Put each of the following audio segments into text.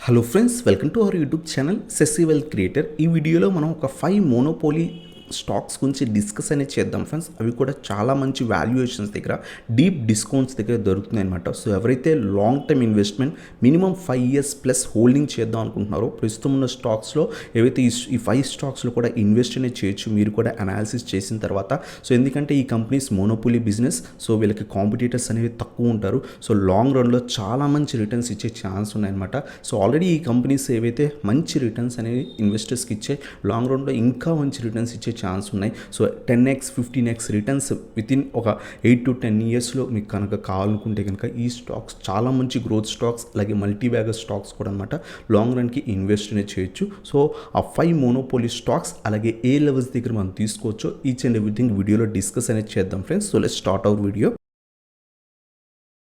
Hello friends, welcome to our YouTube channel సెస్సీ wealth creator. ఈ వీడియోలో మనం ఒక 5 మోనోపోలీ స్టాక్స్ గురించి డిస్కస్ అనేది చేద్దాం ఫ్రెండ్స్. అవి కూడా చాలా మంచి వాల్యుయేషన్స్ దగ్గర, డీప్ డిస్కౌంట్స్ దగ్గర దొరుకుతున్నాయి అనమాట. సో ఎవరైతే long term investment minimum 5 years plus holding చేద్దాం అనుకుంటున్నారో, ప్రస్తుతం ఉన్న స్టాక్స్లో ఏవైతే ఈ 5 స్టాక్స్లో కూడా ఇన్వెస్ట్ అనేది చేయొచ్చు మీరు కూడా అనాలిసిస్ చేసిన తర్వాత. సో ఎందుకంటే ఈ కంపెనీస్ మోనోపోలీ బిజినెస్, సో వీళ్ళకి కాంపిటీటర్స్ అనేవి తక్కువ ఉంటారు. సో లాంగ్ రన్లో చాలా మంచి రిటర్న్స్ ఇచ్చే ఛాన్స్ ఉన్నాయన్నమాట. సో ఆల్రెడీ ఈ కంపెనీస్ ఏవైతే మంచి రిటర్న్స్ అనేవి ఇన్వెస్టర్స్కి ఇచ్చే, లాంగ్ రన్లో ఇంకా మంచి రిటర్న్స్ ఇచ్చే ఛాన్స్ ఉన్నాయి. So 10x 15x returns within ఒక 8 to 10 ఇయర్స్లో మీకు కనుక కావాలనుకుంటే కనుక ఈ స్టాక్స్ చాలా మంచి గ్రోత్ స్టాక్స్, అలాగే మల్టీ బ్యాగర్ స్టాక్స్ కూడా అనమాట. లాంగ్ రన్కి ఇన్వెస్ట్ అనేది చేయొచ్చు. సో ఆ 5 మోనోపోలీ స్టాక్స్ అలాగే ఏ లెవెల్స్ దగ్గర మనం తీసుకోవచ్చో ఈచ్ అండ్ ఎవ్రీథింగ్ వీడియోలో డిస్కస్ అనేది చేద్దాం friends. So let's start our video.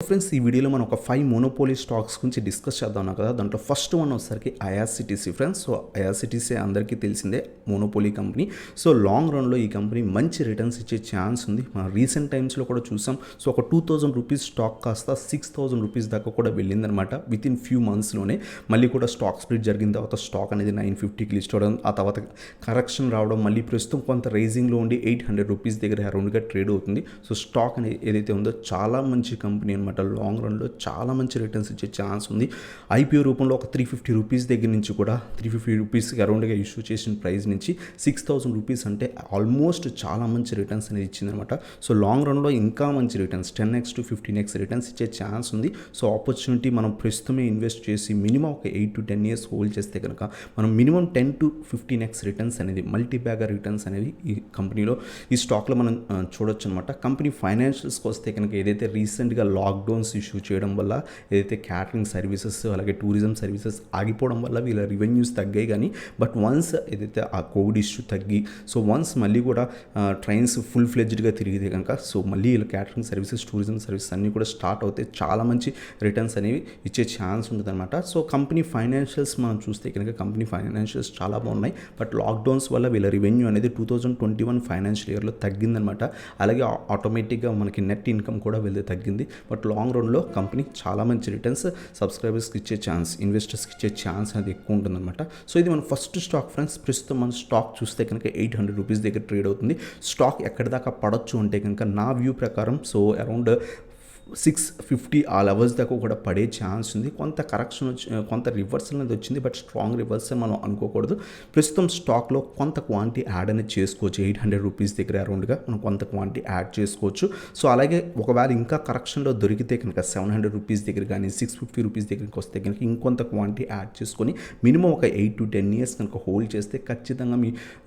Friends, ఈ వీడియోలో మనం ఒక 5 మోనోపోలీ స్టాక్స్ గురించి డిస్కస్ చేద్దాం కదా. దాంట్లో ఫస్ట్ వన్ వచ్చేసరికి ఐఆర్సిటీసీ ఫ్రెండ్స్. సో ఐఆర్సిటీసీ అందరికీ తెలిసిందే, మోనోపోలీ కంపెనీ. సో లాంగ్ రన్లో ఈ కంపెనీ మంచి రిటర్న్స్ ఇచ్చే ఛాన్స్ ఉంది. మనం రీసెంట్ టైమ్స్లో కూడా చూసాం. సో ఒక 2000 రూపీస్ స్టాక్ కాస్త 6000 రూపీస్ దాకా కూడా వెళ్ళిందనమాట విత్ ఇన్ ఫ్యూ మంత్స్లోనే. మళ్ళీ కూడా స్టాక్ స్ప్లిట్ జరిగిన తర్వాత స్టాక్ అనేది 950కి లిస్ట్ అవ్వడం, ఆ తర్వాత కరెక్షన్ రావడం, మళ్ళీ ప్రస్తుతం కొంత రైజింగ్లో ఉండి 800 రూపీస్ దగ్గర అరౌండ్గా ట్రేడ్ అవుతుంది. సో స్టాక్ అనేది ఏదైతే ఉందో చాలా మంచి కంపెనీ అనమాట. లాంగ్ రన్లో చాలా మంచి రిటర్న్స్ ఇచ్చే ఛాన్స్ ఉంది. ఐపీఓ రూపంలో ఒక 350 రూపీస్ దగ్గర నుంచి కూడా 350 రూపీస్కి అరౌండ్గా ఇష్యూ చేసిన ప్రైస్ నుంచి 6000 రూపీస్ అంటే ఆల్మోస్ట్ చాలా మంచి రిటర్న్స్ అనేది ఇచ్చిందనమాట. సో లాంగ్ రన్లో ఇంకా మంచి returns 10x to 15x returns ఇచ్చే ఛాన్స్ ఉంది. సో ఆపర్చునిటీ మనం ప్రస్తుతమే ఇన్వెస్ట్ చేసి మినిమం ఒక 8 to 10 ఇయర్స్ హోల్డ్ చేస్తే కనుక మనం మినిమం 10 to 15x రిటర్న్స్ అనేది, మల్టీ బ్యాగర్ రిటర్న్స్ అనేది ఈ కంపెనీలో, ఈ స్టాక్లో మనం చూడొచ్చు అనమాట. కంపెనీ ఫైనాన్షియల్స్కి వస్తే కనుక ఏదైతే రీసెంట్గా లాక్డౌన్స్ ఇష్యూ చేయడం వల్ల, ఏదైతే క్యాటరింగ్ సర్వీసెస్ అలాగే టూరిజం సర్వీసెస్ ఆగిపోవడం వల్ల వీళ్ళ రెవెన్యూస్ తగ్గాయి. కానీ బట్ వన్స్ ఏదైతే ఆ కోవిడ్ ఇష్యూ తగ్గి, సో వన్స్ మళ్ళీ కూడా ట్రైన్స్ ఫుల్ ఫ్లెడ్జ్డ్గా తిరిగితే కనుక, సో మళ్ళీ వీళ్ళ క్యాటరింగ్ సర్వీసెస్, టూరిజం సర్వీసెస్ అన్నీ కూడా స్టార్ట్ అవుతే చాలా మంచి రిటర్న్స్ అనేవి ఇచ్చే ఛాన్స్ ఉంటుంది అనమాట. సో కంపెనీ ఫైనాన్షియల్స్ మనం చూస్తే కనుక కంపెనీ ఫైనాన్షియల్స్ చాలా బాగున్నాయి. బట్ లాక్డౌన్స్ వల్ల వీళ్ళ రెవెన్యూ అనేది 2021 ఫైనాన్షియల్ ఇయర్లో తగ్గిందనమాట. అలాగే ఆటోమేటిక్గా మనకి నెట్ ఇన్కమ్ కూడా వీళ్ళది తగ్గింది. బట్ లాంగ్ రన్లో కంపెనీ చాలా మంచి రిటర్న్స్ సబ్స్క్రైబర్స్కి ఇచ్చే ఛాన్స్, ఇన్వెస్టర్స్కి ఇచ్చే ఛాన్స్ అనేది ఎక్కువ ఉంటుందన్నమాట. సో ఇది మన ఫస్ట్ స్టాక్ ఫ్రెండ్స్. ప్రస్తుతం మన స్టాక్ చూస్తే కనుక 800 రూపీస్ దగ్గర ట్రేడ్ అవుతుంది. స్టాక్ ఎక్కడి దాకా పడవచ్చు అంటే కనుక నా వ్యూ ప్రకారం సో అరౌండ్ 650 ఆ లెవెల్స్ దాకా కూడా పడే ఛాన్స్ ఉంది. కొంత కరెక్షన్ వచ్చి, కొంత రివర్సల్ అనేది వచ్చింది. బట్ స్ట్రాంగ్ రివర్సల్ మనం అనుకోకూడదు. ప్రస్తుతం స్టాక్లో కొంత క్వాంటిటీ యాడ్ అనేది చేసుకోవచ్చు. 800 రూపీస్ దగ్గర అరౌండ్గా మనం కొంత క్వాంటిటీ యాడ్ చేసుకోవచ్చు. సో అలాగే ఒకవేళ ఇంకా కరెక్షన్లో దొరికితే కనుక 700 రూపీస్ దగ్గర కానీ 650 రూపీస్ దగ్గరికి వస్తే కనుక ఇంకొంత క్వాంటిటీ యాడ్ చేసుకొని మినిమం ఒక 8 to 10 ఇయర్స్ కనుక హోల్డ్ చేస్తే ఖచ్చితంగా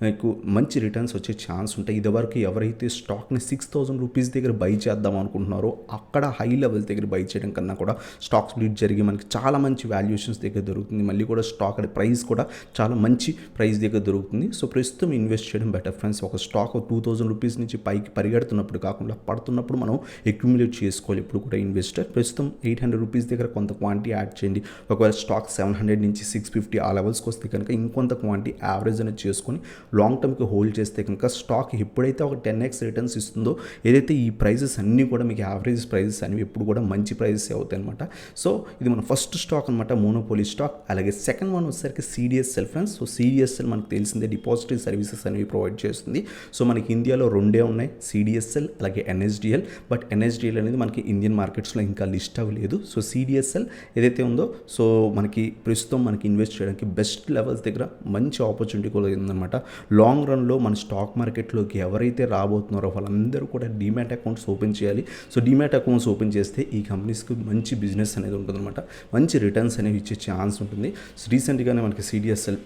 మీకు మంచి రిటర్న్స్ వచ్చే ఛాన్స్ ఉంటాయి. ఇదివరకు ఎవరైతే స్టాక్ని 6000 రూపీస్ దగ్గర బై చేద్దాం అనుకుంటున్నారో అక్కడ హై లెవెల్ దగ్గర బై చేయడం కన్నా కూడా స్టాక్ స్ప్లిట్ జరిగి మనకి చాలా మంచి వాల్యుయేషన్స్ దగ్గర దొరుకుతుంది. మళ్ళీ కూడా స్టాక్ ప్రైస్ కూడా చాలా మంచి ప్రైస్ దగ్గర దొరుకుతుంది. సో ప్రస్తుతం ఇన్వెస్ట్ చేయడం బెటర్ ఫ్రెండ్స్. ఒక స్టాక్ 2000 రూపీస్ నుంచి పైకి పరిగెడుతున్నప్పుడు కాకుండా పడుతున్నప్పుడు మనం అక్యుములేట్ చేసుకోవాలి ఇప్పుడు కూడా ఇన్వెస్టర్. ప్రస్తుతం 800 రూపీస్ దగ్గర కొంత క్వాంటిటీ యాడ్ చేయండి. ఒకవేళ స్టాక్ 700 నుంచి 650 ఆ లెవెల్స్కి వస్తే కనుక ఇంకొంత క్వాంటిటీ యావరేజ్ అనేది చేసుకొని లాంగ్ టర్మ్కి హోల్డ్ చేస్తే కనుక స్టాక్ ఎప్పుడైతే ఒక 10x రిటర్న్స్ ఇస్తుందో, ఏదైతే ఈ ప్రైజెస్ అన్నీ కూడా మీకు యావరేజ్ ప్రైజెస్ అనేవి ఎప్పుడు కూడా మంచి ప్రైజెస్ అవుతాయి అనమాట. సో ఇది మన ఫస్ట్ స్టాక్ అనమాట, మోనోపోలీ స్టాక్. అలాగే సెకండ్ వన్ వచ్చేసరికి సిడిఎస్ఎల్ ఫ్రెండ్స్. సో సిడిఎస్ఎల్ మనకు తెలిసిందే డిపాజిటరీ సర్వీసెస్ అనేవి ప్రొవైడ్ చేస్తుంది. సో మనకి ఇండియాలో రెండే ఉన్నాయి, సిడిఎస్ఎల్ అలాగే ఎన్ఎస్డిఎల్. బట్ ఎన్ఎస్డిఎల్ అనేది మనకి ఇండియన్ మార్కెట్స్లో ఇంకా లిస్ట్ అవ్వలేదు. సో సిడిఎస్ఎల్ ఏదైతే ఉందో, సో మనకి ప్రస్తుతం మనకి ఇన్వెస్ట్ చేయడానికి బెస్ట్ లెవెల్స్ దగ్గర మంచి ఆపర్చునిటీ కూడా ఉందన్నమాట. లాంగ్ రన్లో మన స్టాక్ మార్కెట్లోకి ఎవరైతే రాబోతున్నారో వాళ్ళందరూ కూడా డీమ్యాట్ అకౌంట్స్ ఓపెన్ చేయాలి. సో డీమ్యాట్ అకౌంట్స్ ఓపెన్ చేస్తే ఈ కంపెనీస్కి మంచి బిజినెస్ అనేది ఉంటుందన్నమాట. మంచి రిటర్న్స్ అనేవి ఇచ్చే ఛాన్స్ ఉంటుంది. రీసెంట్గానే మనకి సిడిఎస్ఎల్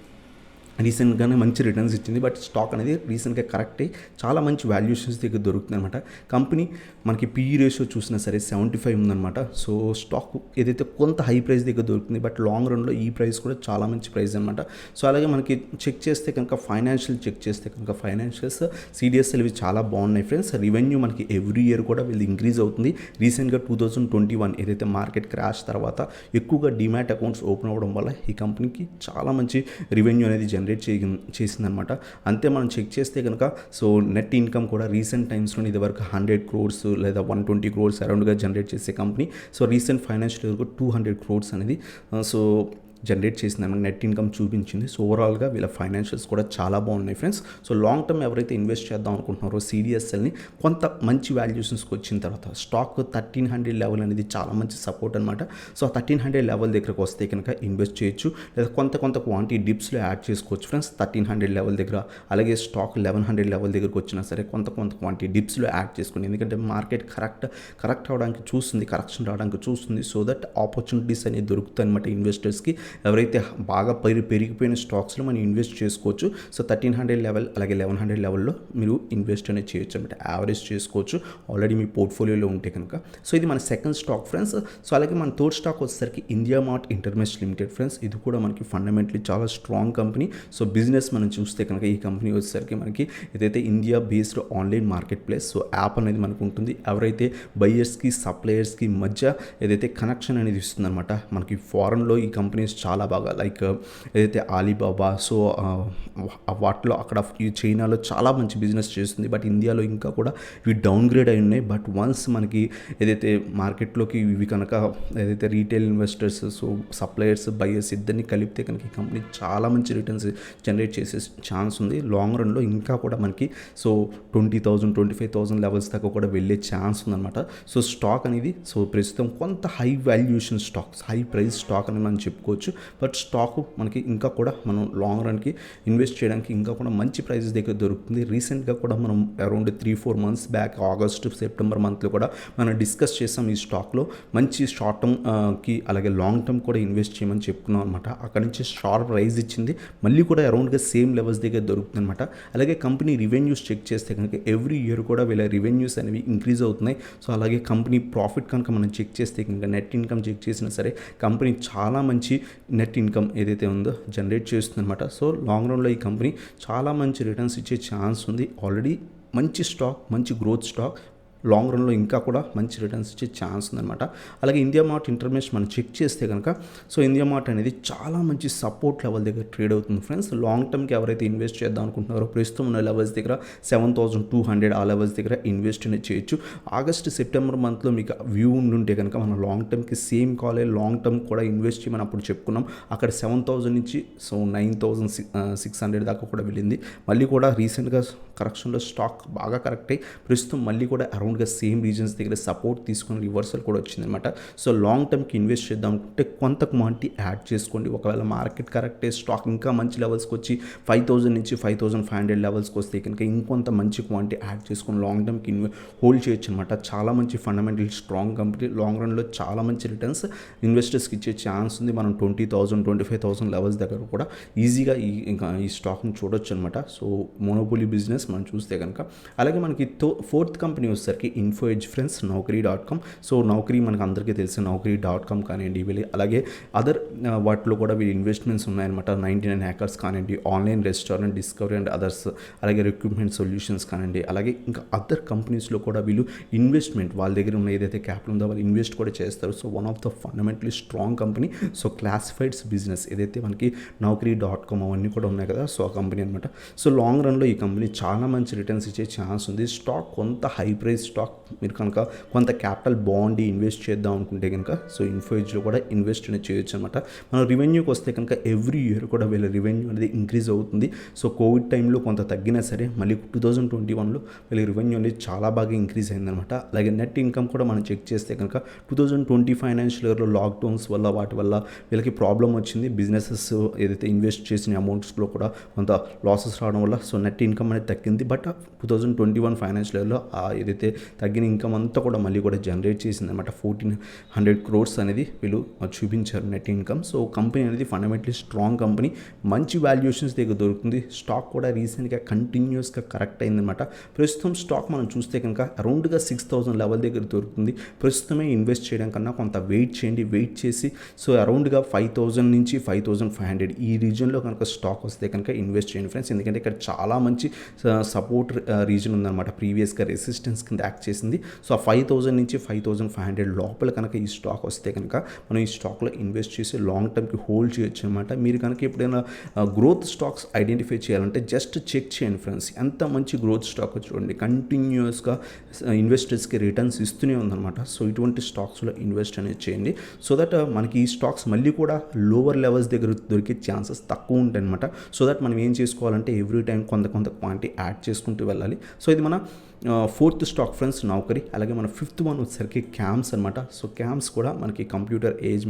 రీసెంట్గానే మంచి రిటర్న్స్ ఇచ్చింది. బట్ స్టాక్ అనేది రీసెంట్గా కరెక్ట్ అయ్యి చాలా మంచి వాల్యుయేషన్స్ దగ్గర దొరుకుతుంది అనమాట. కంపెనీ మనకి పిఈ రేషియో చూసినా సరే 75 ఉందన్నమాట. సో స్టాక్ ఏదైతే కొంత హై ప్రైస్ దగ్గర దొరుకుతుంది, బట్ లాంగ్ రన్లో ఈ ప్రైస్ కూడా చాలా మంచి ప్రైస్ అనమాట. సో అలాగే మనకి చెక్ చేస్తే కనుక ఫైనాన్షియల్ చెక్ చేస్తే కనుక ఫైనాన్షియల్స్ సిడిఎస్ఎల్ ఇవి చాలా బాగున్నాయి ఫ్రెండ్స్. రెవెన్యూ మనకి ఎవ్రీ ఇయర్ కూడా వీళ్ళు ఇంక్రీజ్ అవుతుంది. రీసెంట్గా 2021 ఏదైతే మార్కెట్ క్రాష్ తర్వాత ఎక్కువగా డిమాట్ అకౌంట్స్ ఓపెన్ అవ్వడం వల్ల ఈ కంపెనీకి చాలా మంచి రెవెన్యూ అనేది జనరేట్ చేసిందనమాట. అంతే మనం చెక్ చేస్తే కనుక సో నెట్ ఇన్కమ్ కూడా రీసెంట్ టైమ్స్లో ఇది వరకు 100 crores లేదా 120 crores అరౌండ్గా జనరేట్ చేసే కంపెనీ. సో రీసెంట్ ఫైనాన్షియల్ ఇయర్కు 200 crores అనేది సో జనరేట్ చేసింది, నెట్ ఇన్కమ్ చూపించింది. సో ఓవరాల్గా వీళ్ళ ఫైనాన్షియల్స్ కూడా చాలా బాగున్నాయి ఫ్రెండ్స్. సో లాంగ్ టర్మ్ ఎవరైతే ఇన్వెస్ట్ చేద్దాం అనుకుంటున్నారో సిడిఎస్ఎల్ని కొంత మంచి వాల్యుయేషన్స్కి వచ్చిన తర్వాత స్టాక్ 1300 లెవెల్ అనేది చాలా మంచి సపోర్ట్ అనమాట. సో 1300 లెవెల్ దగ్గరకు వస్తే కనుక ఇన్వెస్ట్ చేయొచ్చు, లేదా కొంత క్వాంటిటీ డిప్స్లో యాడ్ చేసుకోవచ్చు ఫ్రెండ్స్ 1300 లెవెల్ దగ్గర. అలాగే స్టాక్ 1100 లెవెల్ దగ్గరకు వచ్చినా సరే కొంత క్వాంటిటీ డిప్స్లో యాడ్ చేసుకోండి, ఎందుకంటే మార్కెట్ కరెక్ట్ అవడానికి చూస్తుంది, కరెక్షన్ రావడానికి చూస్తుంది. సో దట్ ఆపర్చునిటీస్ అనేవి దొరుకుతాయి అనమాట ఇన్వెస్టర్స్కి. ఎవరైతే బాగా పెరిగిపోయిన స్టాక్స్లో మనం ఇన్వెస్ట్ చేసుకోవచ్చు. సో 1300 లెవెల్ అలాగే 1100 లెవెల్లో మీరు ఇన్వెస్ట్ అనేది చేయొచ్చు అనమాట, యావరేజ్ చేసుకోవచ్చు ఆల్రెడీ మీ పోర్ట్ఫోలియోలో ఉంటే కనుక. సో ఇది మన సెకండ్ స్టాక్ ఫ్రెండ్స్. సో అలాగే మన థర్డ్ స్టాక్ వచ్చేసరికి India mart Intermesh limited friends. ఇది కూడా మనకి ఫండమెంటలీ చాలా స్ట్రాంగ్ కంపెనీ. సో బిజినెస్ మనం చూస్తే కనుక ఈ కంపెనీ వచ్చేసరికి మనకి ఏదైతే India based online market place, so app అనేది మనకు ఉంటుంది. ఎవరైతే బయ్యర్స్కి సప్లయర్స్కి మధ్య ఏదైతే కనెక్షన్ అనేది ఇస్తుందన్నమాట. మనకి ఫారెన్లో ఈ కంపెనీస్ చాలా బాగా లైక్ ఏదైతే ఆలీబాబా, సో వాటిలో అక్కడ ఈ చైనాలో చాలా మంచి బిజినెస్ చేస్తుంది. బట్ ఇండియాలో ఇంకా కూడా ఇవి డౌన్ గ్రేడ్ అయి ఉన్నాయి. బట్ వన్స్ మనకి ఏదైతే మార్కెట్లోకి ఇవి కనుక ఏదైతే retail investors, so suppliers buyers ఇద్దరిని కలిపితే కనుక ఈ కంపెనీ చాలా మంచి రిటర్న్స్ జనరేట్ చేసే ఛాన్స్ ఉంది. లాంగ్ రన్లో ఇంకా కూడా మనకి సో 20,000 25,000 లెవెల్స్ దాకా కూడా వెళ్ళే ఛాన్స్ ఉందన్నమాట. సో స్టాక్ అనేది సో ప్రస్తుతం కొంత high valuation stocks, high price stock అని మనం చెప్పుకోవచ్చు. బట్ స్టాక్ మనకి ఇంకా కూడా మనం లాంగ్ రన్కి ఇన్వెస్ట్ చేయడానికి ఇంకా కూడా మంచి ప్రైజెస్ దగ్గర దొరుకుతుంది. రీసెంట్గా కూడా మనం around 3-4 months back August September మంత్లో కూడా మనం డిస్కస్ చేసాం ఈ స్టాక్లో మంచి షార్ట్ టర్మ్కి అలాగే లాంగ్ టర్మ్ కూడా ఇన్వెస్ట్ చేయమని చెప్పుకున్నాం అనమాట. అక్కడ నుంచి షార్ప్ రైజ్ ఇచ్చింది, మళ్ళీ కూడా అరౌండ్గా సేమ్ లెవెల్స్ దగ్గర దొరుకుతుంది అనమాట. అలాగే కంపెనీ రివెన్యూస్ చెక్ చేస్తే కనుక ఎవ్రీ ఇయర్ కూడా వీళ్ళ రివెన్యూస్ అనేవి ఇంక్రీజ్ అవుతున్నాయి. సో అలాగే కంపెనీ ప్రాఫిట్ కనుక మనం చెక్ చేస్తే కనుక నెట్ ఇన్కమ్ చెక్ చేసినా సరే కంపెనీ చాలా మంచి నెట్ ఇన్కమ్ ఏదైతే ఉందో జనరేట్ చేస్తుంది అనమాట. సో లాంగ్ రన్లో ఈ కంపెనీ చాలా మంచి రిటర్న్స్ ఇచ్చే ఛాన్స్ ఉంది. ఆల్రెడీ మంచి స్టాక్, మంచి గ్రోత్ స్టాక్, లాంగ్ రన్లో ఇంకా కూడా మంచి రిటర్న్స్ ఇచ్చే ఛాన్స్ ఉందన్నమాట. అలాగే ఇండియా మార్ట్ ఇంటర్మేష్ మనం చెక్ చేస్తే కనుక సో ఇండియా మార్ట్ అనేది చాలా మంచి సపోర్ట్ లెవెల్ దగ్గర ట్రేడ్ అవుతుంది ఫ్రెండ్స్. లాంగ్ టర్మ్కి ఎవరైతే ఇన్వెస్ట్ చేద్దాం అనుకుంటున్నారో ప్రస్తుతం ఉన్న లెవెల్స్ దగ్గర 7,200 ఆ లెవెల్స్ దగ్గర ఇన్వెస్ట్ అనేది చేయొచ్చు. ఆగస్ట్ సెప్టెంబర్ మంత్లో మీకు వ్యూ ఉండుంటే కనుక మనం లాంగ్ టర్మ్కి సేమ్ కాలే లాంగ్ టర్మ్ కూడా ఇన్వెస్ట్ చేయమని అప్పుడు చెప్పుకున్నాం. అక్కడ 7,000 నుంచి సో 9,600 దాకా కూడా వెళ్ళింది. మళ్ళీ కూడా రీసెంట్గా కరెక్షన్లో స్టాక్ బాగా కరెక్ట్ అయ్యి ప్రస్తుతం మళ్ళీ కూడా అరౌండ్గా సేమ్ రీజన్స్ దగ్గర సపోర్ట్ తీసుకుని రివర్సల్ కూడా వచ్చిందనమాట. సో లాంగ్ టర్మ్కి ఇన్వెస్ట్ చేద్దాం అనుకుంటే కొంత క్వాంటిటీ యాడ్ చేసుకోండి. ఒకవేళ మార్కెట్ కరెక్ట్ అయ్యి స్టాక్ ఇంకా మంచి లెవెల్స్కి వచ్చి 5,000 నుంచి 5,500 లెవెల్స్కి వస్తే కనుక ఇంకొంత మంచి క్వాంటిటీ యాడ్ చేసుకొని లాంగ్ టర్మ్కి హోల్డ్ చేయొచ్చు అనమాట. చాలా మంచి ఫండమెంటల్ స్ట్రాంగ్ కంపెనీ, లాంగ్ రన్లో చాలా మంచి రిటర్న్స్ ఇన్వెస్టర్స్కి ఇచ్చే ఛాన్స్ ఉంది. మనం 20,000 25,000 లెవెల్స్ దగ్గర కూడా ఈజీగా ఈ స్టాక్ని చూడొచ్చు అనమాట. సో మోనోపోలీ బిజినెస్ మనం చూస్తే కనుక. అలాగే మనకి ఫోర్త్ కంపెనీ వచ్చేసరికి Info Edge friends, Naukri.com. So Naukri మనకు అందరికీ తెలిసిన Naukri.com కానివ్వండి, వీళ్ళు అలాగే అదర్ వాటిలో కూడా వీళ్ళు ఇన్వెస్ట్మెంట్స్ ఉన్నాయన్నమాట. 99 హ్యాకర్స్ కానివ్వండి, online restaurant discovery and others, అలాగే రిక్రూట్మెంట్ సొల్యూషన్స్ కానివ్వండి, అలాగే ఇంకా అదర్ కంపెనీస్లో కూడా వీళ్ళు ఇన్వెస్ట్మెంట్ వాళ్ళ దగ్గర ఉన్న ఏదైతే క్యాపిటల్ ఉందో వాళ్ళు ఇన్వెస్ట్ కూడా చేస్తారు. So one of the fundamentally strong company. So classifieds business ఏదైతే మనకి Naukri.com అవన్నీ కూడా ఉన్నాయి కదా, సో ఆ కంపెనీ అనమాట. సో లాంగ్ రన్లో ఈ కంపెనీ చాలా మంచి రిటర్న్స్ ఇచ్చే ఛాన్స్ ఉంది. స్టాక్ కొంత హై ప్రైస్ స్టాక్, మీరు కనుక కొంత క్యాపిటల్ బాండ్ ఇన్వెస్ట్ చేద్దాం అనుకుంటే కనుక సో ఇన్ఫో ఎడ్జ్లో కూడా ఇన్వెస్ట్ అనేది చేయొచ్చు అనమాట. మనం రెవెన్యూకి వస్తే కనుక ఎవ్రీ ఇయర్ కూడా వీళ్ళ రెవెన్యూ అనేది ఇంక్రీజ్ అవుతుంది. సో కోవిడ్ టైంలో కొంత తగ్గినా సరే మళ్ళీ 2021లో వీళ్ళ రెవెన్యూ అనేది చాలా బాగా ఇంక్రీజ్ అయిందనమాట. అలాగే నెట్ ఇన్కమ్ కూడా మనం చెక్ చేస్తే కనుక 2020 ఫైనాన్షియల్ ఇయర్లో లాక్డౌన్స్ వల్ల వాటి వల్ల వీళ్ళకి ప్రాబ్లం వచ్చింది. బిజినెసెస్ ఏదైతే ఇన్వెస్ట్ చేసిన అమౌంట్స్లో కూడా కొంత లాసెస్ రావడం వల్ల సో నెట్ ఇన్కమ్ అనేది తగ్గింది. బట్ 2021 ఫైనాన్షియల్ ఇయర్లో ఏదైతే తగ్గిన ఇన్కమ్ అంతా కూడా మళ్ళీ కూడా జనరేట్ చేసింది అనమాట. 1,400 crores అనేది వీళ్ళు చూపించారు నెట్ ఇన్కమ్. సో కంపెనీ అనేది ఫండమెంటలీ స్ట్రాంగ్ కంపెనీ, మంచి వాల్యుయేషన్స్ దగ్గర దొరుకుతుంది. స్టాక్ కూడా రీసెంట్గా కంటిన్యూస్గా కరెక్ట్ అయిందనమాట. ప్రస్తుతం స్టాక్ మనం చూస్తే కనుక అరౌండ్గా 6,000 లెవెల్ దగ్గర దొరుకుతుంది. ప్రస్తుతమే ఇన్వెస్ట్ చేయడం కన్నా కొంత వెయిట్ చేయండి. వెయిట్ చేసి సో అరౌండ్గా 5,000 నుంచి 5,500 ఈ రీజన్లో కనుక స్టాక్ వస్తే కనుక ఇన్వెస్ట్ చేయండి ఫ్రెండ్స్. ఎందుకంటే ఇక్కడ చాలా మంచి సపోర్ట్ రీజన్ ఉందన్నమాట. ప్రీవియస్గా రెసిస్టెన్స్ కింద యాక్ట్ చేసింది. సో ఆ 5,000 నుంచి 5,500 లోపల కనుక ఈ స్టాక్ వస్తే కనుక మనం ఈ స్టాక్లో ఇన్వెస్ట్ చేసి లాంగ్ టర్మ్కి హోల్డ్ చేయొచ్చు అనమాట. మీరు కనుక ఎప్పుడైనా గ్రోత్ స్టాక్స్ ఐడెంటిఫై చేయాలంటే జస్ట్ చెక్ చేయండి ఫ్రెండ్స్, ఎంత మంచి గ్రోత్ స్టాక్ చూడండి, కంటిన్యూస్గా ఇన్వెస్టర్స్కి రిటర్న్స్ ఇస్తూనే ఉందన్నమాట. సో ఇటువంటి స్టాక్స్లో ఇన్వెస్ట్ అనేది చేయండి. సో దట్ మనకి ఈ స్టాక్స్ మళ్ళీ కూడా లోవర్ లెవెల్స్ దగ్గర దొరికే ఛాన్సెస్ తక్కువ ఉంటాయి అనమాట. సో దట్ మనం ఏం చేసుకోవాలంటే ఎవ్రీ టైం కొంత క్వాంటిటీ యాడ్ చేసుకుంటూ వెళ్ళాలి. సో ఇది మన ఫోర్త్ స్టాక్ ఫ్రెండ్స్ నౌకరీ. అలాగే మన ఫిఫ్త్ వన్ వచ్చేసరికి క్యామ్స్ అనమాట. సో క్యామ్స్ కూడా మనకి కంప్యూటర్ ఏజ్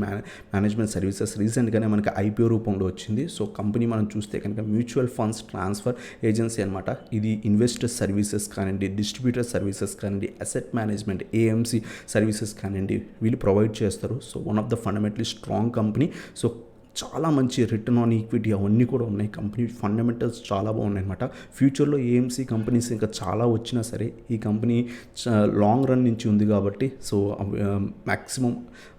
మేనేజ్మెంట్ సర్వీసెస్ రీసెంట్గానే మనకి ఐపీఓ రూపంలో వచ్చింది. సో కంపెనీ మనం చూస్తే కనుక మ్యూచువల్ ఫండ్స్ ట్రాన్స్ఫర్ ఏజెన్సీ అనమాట. ఇది ఇన్వెస్టర్ సర్వీసెస్ కానివ్వండి, డిస్ట్రిబ్యూటర్ సర్వీసెస్ కానివ్వండి, అసెట్ మేనేజ్మెంట్ ఏఎంసీ సర్వీసెస్ కానివ్వండి, వీళ్ళు ప్రొవైడ్ చేస్తారు. So one of the fundamentally strong company. So చాలా మంచి రిటర్న్ ఆన్ ఈక్విటీ అవన్నీ కూడా ఉన్నాయి. కంపెనీ ఫండమెంటల్స్ చాలా బాగున్నాయి అనమాట. ఫ్యూచర్లో ఏఎంసీ కంపెనీస్ ఇంకా చాలా వచ్చినా సరే ఈ కంపెనీ లాంగ్ రన్ నుంచి ఉంది కాబట్టి సో మ్యాక్సిమం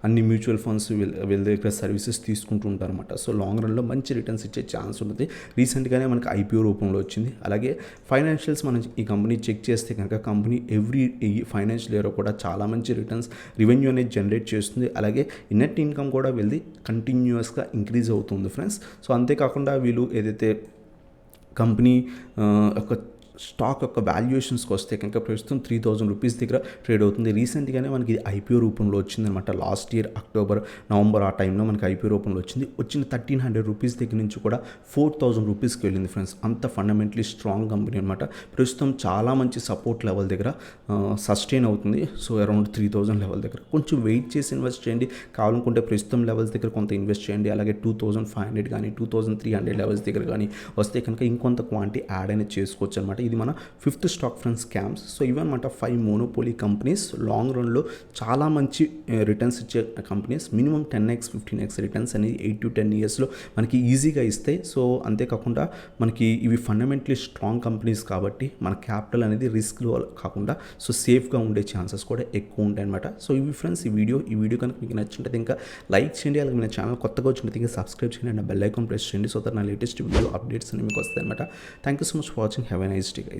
అన్ని మ్యూచువల్ ఫండ్స్ వీళ్ళ దగ్గర సర్వీసెస్ తీసుకుంటూ ఉంటారు అనమాట. సో లాంగ్ రన్లో మంచి రిటర్న్స్ ఇచ్చే ఛాన్స్ ఉంటుంది. రీసెంట్గానే మనకి ఐపీఓ రూపంలో వచ్చింది. అలాగే ఫైనాన్షియల్స్ మనం ఈ కంపెనీ చెక్ చేస్తే కనుక కంపెనీ ఎవ్రీ ఫైనాన్షియల్ ఇయర్ కూడా చాలా మంచి రిటర్న్స్ రెవెన్యూ అనేది జనరేట్ చేస్తుంది. అలాగే నెట్ ఇన్కమ్ కూడా వెళ్ళి కంటిన్యూస్గా ఇంక్రీజ్ అవుతుంది ఫ్రెండ్స్. సో అంతేకాకుండా వీళ్ళు ఏదైతే కంపెనీ ఒక స్టాక్ యొక్క వాల్యుయేషన్స్కి వస్తే కనుక ప్రస్తుతం 3,000 రూపీస్ దగ్గర ట్రేడ్ అవుతుంది. రీసెంట్గానే మనకి ఇది ఐపీఓ రూపంలో వచ్చిందనమాట. లాస్ట్ ఇయర్ అక్టోబర్ నవంబర్ ఆ టైంలో మనకి ఐపీఓ రూపంలో వచ్చింది. వచ్చిన 1,300 రూపీస్ దగ్గర నుంచి కూడా 4,000 రూపీస్కి వెళ్ళింది ఫ్రెండ్స్. అంత ఫండమెంటలీ స్ట్రాంగ్ కంపెనీ అనమాట. ప్రస్తుతం చాలా మంచి సపోర్ట్ లెవెల్ దగ్గర సస్టైన్ అవుతుంది. సో అరౌండ్ 3,000 లెవెల్ దగ్గర కొంచెం వెయిట్ చేసి ఇన్వెస్ట్ చేయండి. కావాలనుకుంటే ప్రస్తుతం లెవెల్స్ దగ్గర కొంత ఇన్వెస్ట్ చేయండి. అలాగే 2,500 కానీ 2,300 లెవెల్స్ దగ్గర కానీ వస్తే కనుక ఇంకొంత క్వాంటిటీ యాడ్ అనేది చేసుకోవచ్చు అనమాట. ఇది మన fifth stock friends cams. So ఇవన్నమాట 5 మోనోపోలీ కంపెనీస్ లాంగ్ రన్లో చాలా మంచి రిటర్న్స్ ఇచ్చే companies. Minimum 10x 15x returns అనేది 8 to 10 ఇయర్స్లో మనకి ఈజీగా ఇస్తాయి. సో అంతేకాకుండా మనకి ఇవి ఫండమెంటలీ స్ట్రాంగ్ కంపెనీస్ కాబట్టి మన క్యాపిటల్ అనేది రిస్క్లో కాకుండా సో సేఫ్గా ఉండే ఛాన్సెస్ కూడా ఎక్కువ ఉంటాయి అనమాట. సో ఇవి ఫ్రెండ్స్ ఈ వీడియో కనుక మీకు నచ్చుంటే ఇంకా లైక్ చేయండి. అలాగే మన ఛానల్ కొత్తగా వచ్చినట్టు ఇంకా సబ్స్క్రైబ్ చేయండి అండ్ బెల్ ఐకాన్ ప్రెస్ చేయండి. సో దట్ నా లేటెస్ట్ వీడియో అప్డేట్స్ అనేవి మీకు వస్తాయి అనమాట. Thank you so much for watching. Have a nice day guys.